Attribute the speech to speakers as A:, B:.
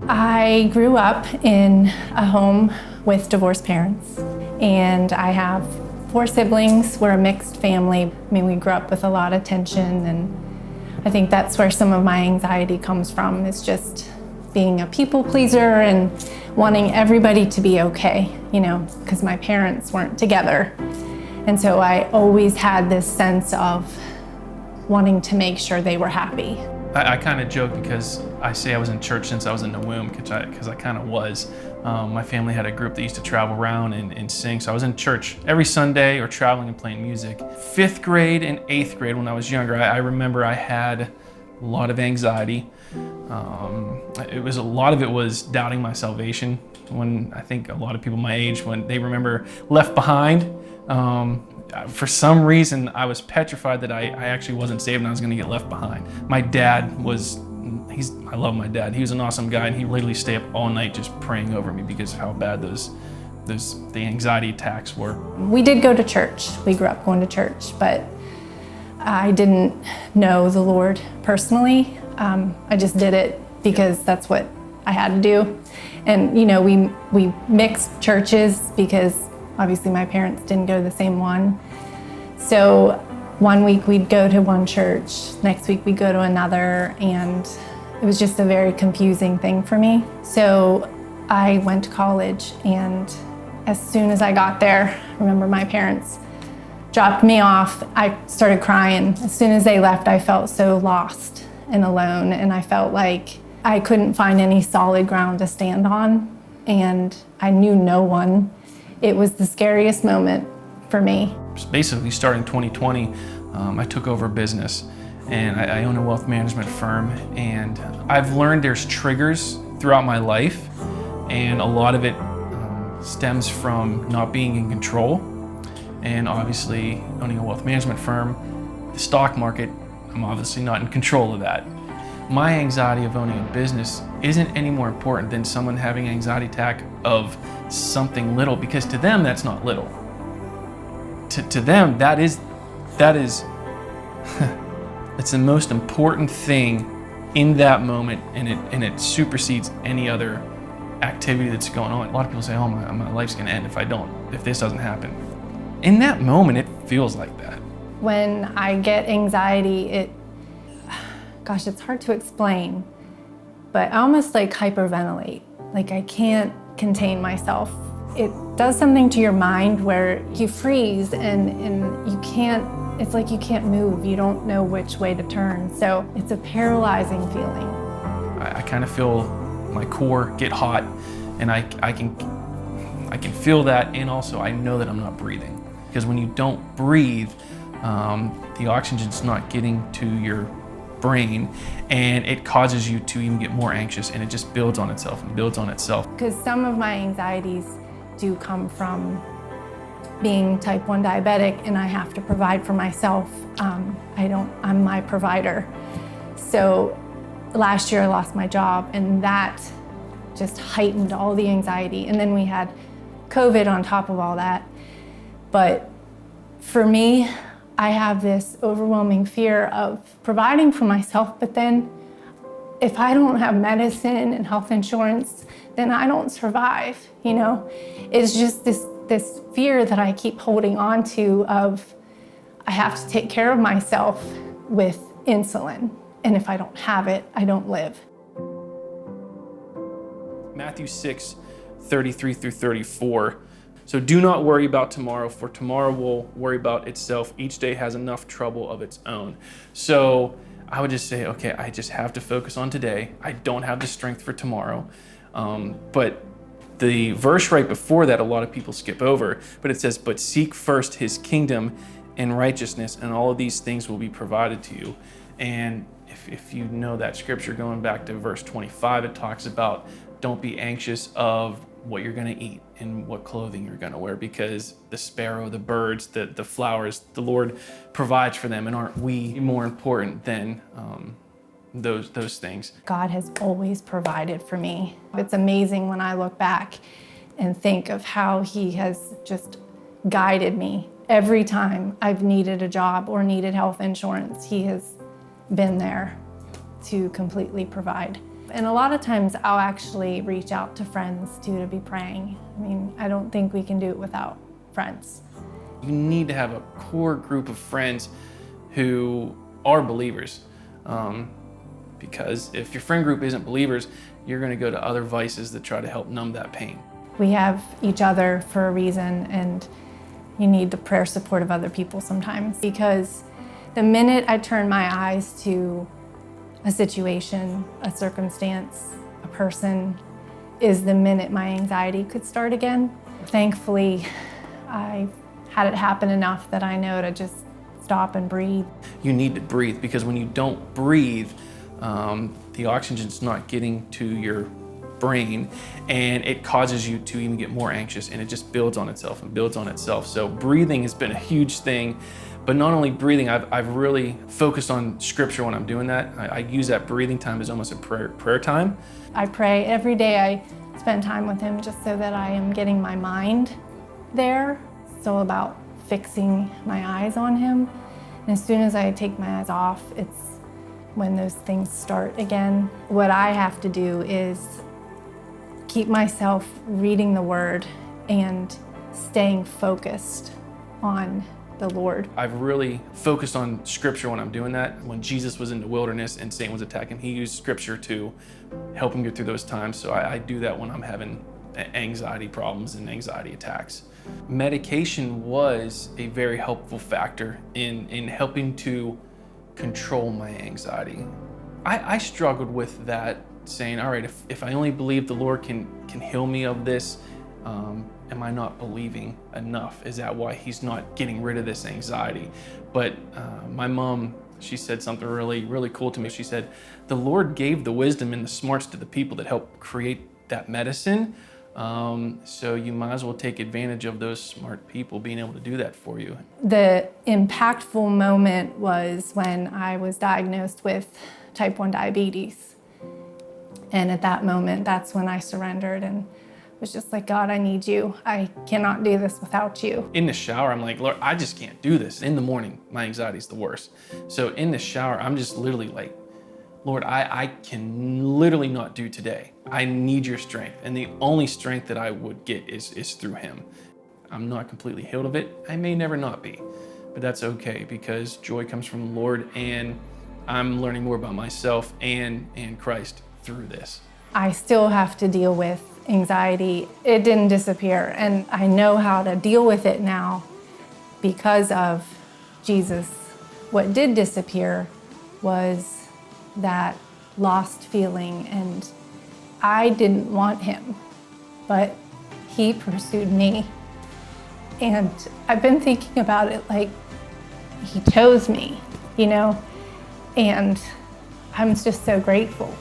A: I grew up in a home with divorced parents, and I have 4 siblings. We're a mixed family. I mean, we grew up with a lot of tension, and I think that's where some of my anxiety comes from, is just being a people pleaser and wanting everybody to be okay, because my parents weren't together. And so I always had this sense of wanting to make sure they were happy.
B: I kind of joke because I say I was in church since I was in the womb, because I kind of was. My family had a group that used to travel around and sing, so I was in church every Sunday or traveling and playing music. 5th grade and 8th grade, when I was younger, I remember I had a lot of anxiety. A lot of it was doubting my salvation. When I think a lot of people my age, when they remember Left Behind, for some reason I was petrified that I actually wasn't saved and I was going to get left behind. My dad I love my dad. He was an awesome guy, and he literally stayed up all night just praying over me because of how bad the anxiety attacks were.
A: We did go to church. We grew up going to church, but I didn't know the Lord personally. I just did it because that's what I had to do. And we mixed churches because obviously my parents didn't go to the same one. So one week we'd go to one church, next week we'd go to another, and it was just a very confusing thing for me. So I went to college, and as soon as I got there, I remember my parents dropped me off. I started crying. As soon as they left, I felt so lost and alone, and I felt like I couldn't find any solid ground to stand on, and I knew no one. It was the scariest moment for me.
B: Basically, starting 2020, I took over a business, and I own a wealth management firm, and I've learned there's triggers throughout my life, and a lot of it stems from not being in control. And obviously, owning a wealth management firm, the stock market, I'm obviously not in control of that. My anxiety of owning a business isn't any more important than someone having an anxiety attack of something little, because to them that's not little. To them that is it's the most important thing in that moment, and it supersedes any other activity that's going on. A lot of people say, oh, my life's gonna end if this doesn't happen. In that moment, it feels like that.
A: When I get anxiety, it's hard to explain, but I almost like hyperventilate. Like I can't contain myself. It does something to your mind where you freeze and you can't, it's like you can't move. You don't know which way to turn. So it's a paralyzing feeling.
B: I kind of feel my core get hot, and I can feel that, and also I know that I'm not breathing. Because when you don't breathe, the oxygen's not getting to your brain, and it causes you to even get more anxious, and it just builds on itself and builds on itself.
A: Because some of my anxieties do come from being type 1 diabetic, and I have to provide for myself. I'm my provider. So last year I lost my job, and that just heightened all the anxiety. And then we had COVID on top of all that. But for me, I have this overwhelming fear of providing for myself, but then if I don't have medicine and health insurance, then I don't survive, It's just this fear that I keep holding on to of I have to take care of myself with insulin, and if I don't have it, I don't live.
B: Matthew 6:33-34. So do not worry about tomorrow, for tomorrow will worry about itself. Each day has enough trouble of its own. So I would just say, okay, I just have to focus on today. I don't have the strength for tomorrow. But the verse right before that, a lot of people skip over, but it says, but seek first his kingdom and righteousness, and all of these things will be provided to you. And if you know that scripture, going back to verse 25, it talks about don't be anxious of what you're going to eat and what clothing you're going to wear, because the sparrow, the birds, the flowers, the Lord provides for them, and aren't we more important than those things?
A: God has always provided for me. It's amazing when I look back and think of how he has just guided me. Every time I've needed a job or needed health insurance, he has been there to completely provide. And a lot of times I'll actually reach out to friends too to be praying. I mean, I don't think we can do it without friends.
B: You need to have a core group of friends who are believers. Because if your friend group isn't believers, you're going to go to other vices that try to help numb that pain.
A: We have each other for a reason, and you need the prayer support of other people sometimes, because the minute I turn my eyes to a situation, a circumstance, a person, is the minute my anxiety could start again. Thankfully, I had it happen enough that I know to just stop and breathe.
B: You need to breathe, because when you don't breathe, the oxygen's not getting to your brain, and it causes you to even get more anxious, and it just builds on itself and builds on itself. So breathing has been a huge thing, but not only breathing, I've really focused on scripture when I'm doing that. I use that breathing time as almost a prayer time.
A: I pray every day. I spend time with him just so that I am getting my mind there. It's all about fixing my eyes on him. And as soon as I take my eyes off, it's when those things start again. What I have to do is keep myself reading the Word and staying focused on the Lord.
B: I've really focused on scripture when I'm doing that. When Jesus was in the wilderness and Satan was attacking, he used scripture to help him get through those times. So I do that when I'm having anxiety problems and anxiety attacks. Medication was a very helpful factor in helping to control my anxiety. I struggled with that, saying, all right, if I only believe the Lord can heal me of this, am I not believing enough? Is that why he's not getting rid of this anxiety? But my mom, she said something really, really cool to me. She said, the Lord gave the wisdom and the smarts to the people that helped create that medicine. So you might as well take advantage of those smart people being able to do that for you.
A: The impactful moment was when I was diagnosed with type 1 diabetes. And at that moment, that's when I surrendered and was just like, God, I need you. I cannot do this without you.
B: In the shower, I'm like, Lord, I just can't do this. In the morning, my anxiety is the worst. So in the shower, I'm just literally like, Lord, I can literally not do today. I need your strength. And the only strength that I would get is through him. I'm not completely healed of it. I may never not be, but that's okay, because joy comes from the Lord, and I'm learning more about myself and Christ through this.
A: I still have to deal with anxiety. It didn't disappear, and I know how to deal with it now because of Jesus. What did disappear was that lost feeling, and I didn't want him, but he pursued me. And I've been thinking about it like he chose me, you know, and I'm just so grateful.